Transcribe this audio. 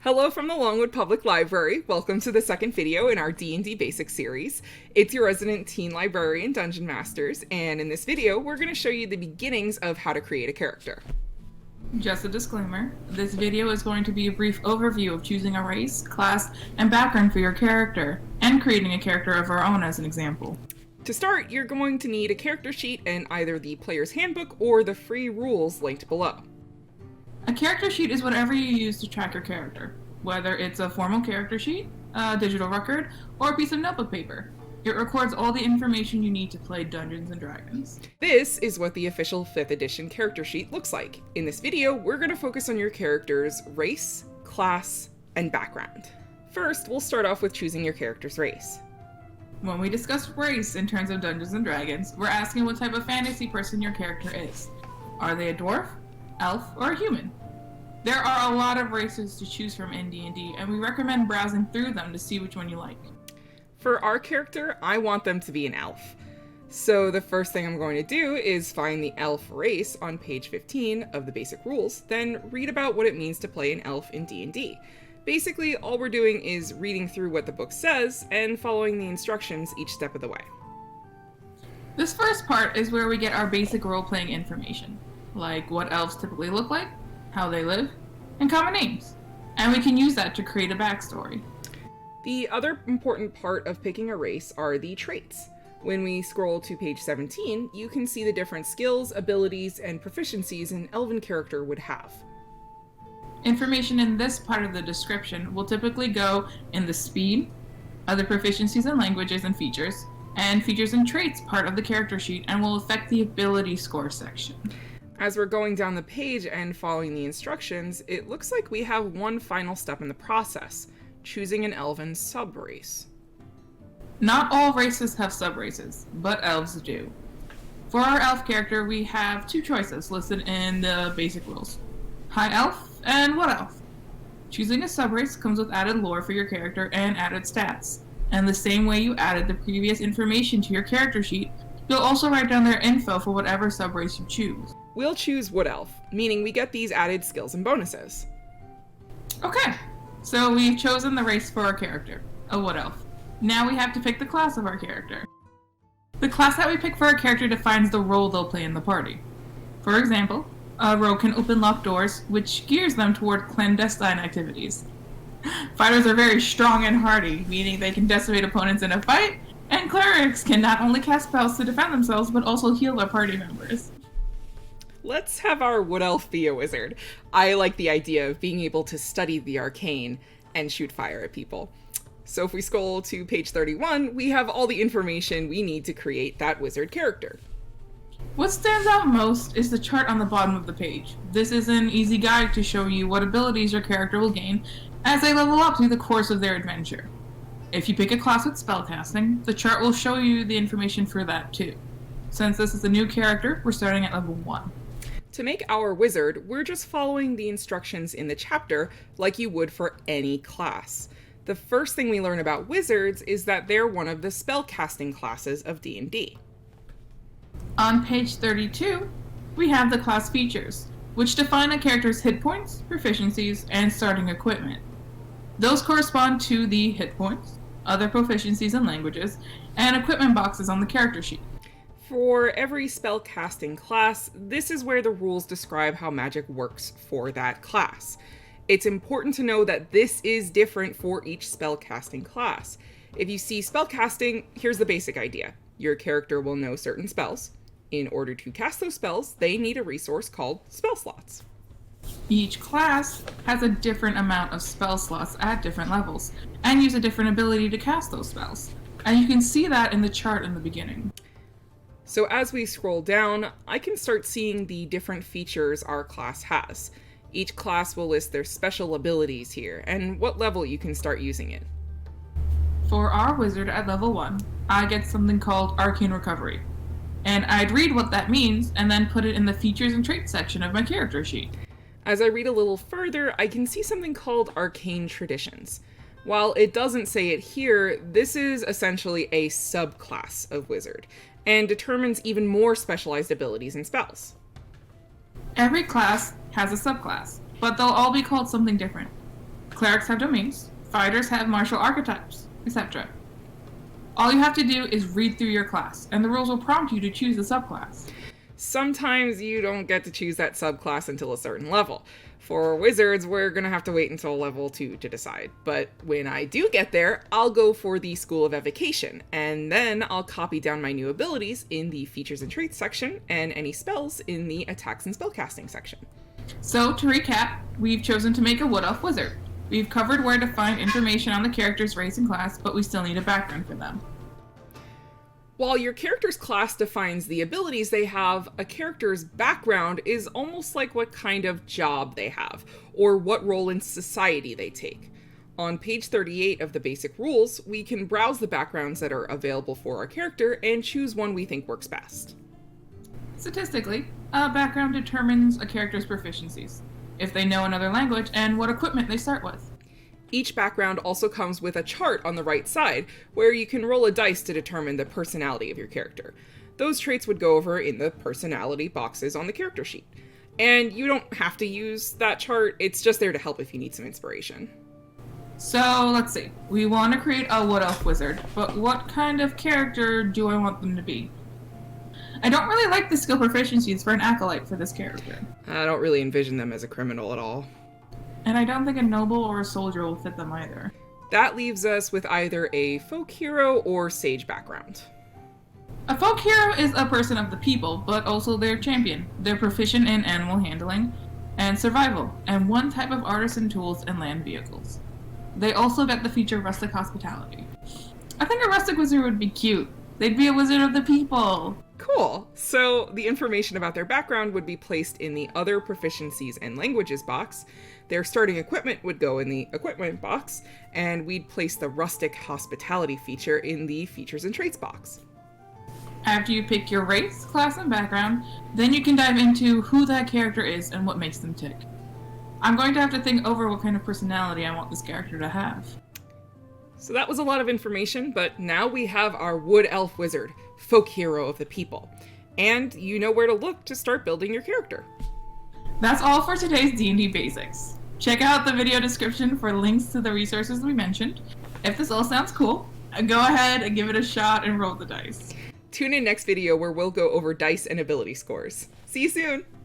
Hello from the Longwood Public Library. Welcome to the second video in our D&D Basics series. It's your resident teen librarian, Dungeon Masters, and in this video, we're going to show you the beginnings of how to create a character. Just a disclaimer, this video is going to be a brief overview of choosing a race, class, and background for your character, and creating a character of our own as an example. To start, you're going to need a character sheet and either the player's handbook or the free rules linked below. A character sheet is whatever you use to track your character, whether it's a formal character sheet, a digital record, or a piece of notebook paper. It records all the information you need to play Dungeons & Dragons. This is what the official 5th edition character sheet looks like. In this video, we're going to focus on your character's race, class, and background. First, we'll start off with choosing your character's race. When we discuss race in terms of Dungeons & Dragons, we're asking what type of fantasy person your character is. Are they a dwarf, elf, or a human? There are a lot of races to choose from in D&D, and we recommend browsing through them to see which one you like. For our character, I want them to be an elf. So the first thing I'm going to do is find the elf race on page 15 of the basic rules, then read about what it means to play an elf in D&D. Basically, all we're doing is reading through what the book says and following the instructions each step of the way. This first part is where we get our basic role-playing information, like what elves typically look like, how they live, and common names. And we can use that to create a backstory. The other important part of picking a race are the traits. When we scroll to page 17, you can see the different skills, abilities, and proficiencies an elven character would have. Information in this part of the description will typically go in the speed, other proficiencies and languages and features and traits part of the character sheet, and will affect the ability score section. As we're going down the page and following the instructions, it looks like we have one final step in the process, choosing an elven subrace. Not all races have subraces, but elves do. For our elf character, we have two choices listed in the basic rules: High Elf and Wood Elf. Choosing a subrace comes with added lore for your character and added stats. And the same way you added the previous information to your character sheet, you'll also write down their info for whatever subrace you choose. We'll choose Wood Elf, meaning we get these added skills and bonuses. Okay, so we've chosen the race for our character, a Wood Elf. Now we have to pick the class of our character. The class that we pick for our character defines the role they'll play in the party. For example, a rogue can open locked doors, which gears them toward clandestine activities. Fighters are very strong and hardy, meaning they can decimate opponents in a fight, and clerics can not only cast spells to defend themselves, but also heal their party members. Let's have our Wood Elf be a wizard. I like the idea of being able to study the arcane and shoot fire at people. So if we scroll to page 31, we have all the information we need to create that wizard character. What stands out most is the chart on the bottom of the page. This is an easy guide to show you what abilities your character will gain as they level up through the course of their adventure. If you pick a class with spellcasting, the chart will show you the information for that too. Since this is a new character, we're starting at level 1. To make our wizard, we're just following the instructions in the chapter like you would for any class. The first thing we learn about wizards is that they're one of the spellcasting classes of D&D. On page 32, we have the class features, which define a character's hit points, proficiencies, and starting equipment. Those correspond to the hit points, other proficiencies and languages, and equipment boxes on the character sheet. For every spellcasting class, this is where the rules describe how magic works for that class. It's important to know that this is different for each spellcasting class. If you see spellcasting, here's the basic idea. Your character will know certain spells. In order to cast those spells, they need a resource called spell slots. Each class has a different amount of spell slots at different levels, and use a different ability to cast those spells. And you can see that in the chart in the beginning. So as we scroll down, I can start seeing the different features our class has. Each class will list their special abilities here, and what level you can start using it. For our wizard at level 1, I get something called Arcane Recovery. And I'd read what that means, and then put it in the features and traits section of my character sheet. As I read a little further, I can see something called Arcane Traditions. While it doesn't say it here, this is essentially a subclass of wizard, and determines even more specialized abilities and spells. Every class has a subclass, but they'll all be called something different. Clerics have domains, fighters have martial archetypes, etc. All you have to do is read through your class, and the rules will prompt you to choose the subclass. Sometimes you don't get to choose that subclass until a certain level. For wizards, we're gonna have to wait until level 2 to decide. But when I do get there, I'll go for the School of Evocation, and then I'll copy down my new abilities in the Features and Traits section, and any spells in the Attacks and Spellcasting section. So, to recap, we've chosen to make a Wood Elf Wizard. We've covered where to find information on the character's race and class, but we still need a background for them. While your character's class defines the abilities they have, a character's background is almost like what kind of job they have, or what role in society they take. On page 38 of the basic rules, we can browse the backgrounds that are available for our character and choose one we think works best. Statistically, a background determines a character's proficiencies, if they know another language, and what equipment they start with. Each background also comes with a chart on the right side, where you can roll a dice to determine the personality of your character. Those traits would go over in the personality boxes on the character sheet. And you don't have to use that chart, it's just there to help if you need some inspiration. So, let's see. We want to create a Wood Elf Wizard, but what kind of character do I want them to be? I don't really like the skill proficiencies for an acolyte for this character. I don't really envision them as a criminal at all. And I don't think a noble or a soldier will fit them either. That leaves us with either a folk hero or sage background. A folk hero is a person of the people, but also their champion. They're proficient in animal handling and survival, and one type of artisan tools and land vehicles. They also get the feature rustic hospitality. I think a rustic wizard would be cute. They'd be a wizard of the people. Cool. So the information about their background would be placed in the Other Proficiencies and Languages box. Their starting equipment would go in the Equipment box, and we'd place the Rustic Hospitality feature in the Features and Traits box. After you pick your race, class, and background, then you can dive into who that character is and what makes them tick. I'm going to have to think over what kind of personality I want this character to have. So that was a lot of information, but now we have our Wood Elf Wizard, folk hero of the people. And you know where to look to start building your character. That's all for today's D&D Basics. Check out the video description for links to the resources we mentioned. If this all sounds cool, go ahead and give it a shot and roll the dice. Tune in next video where we'll go over dice and ability scores. See you soon!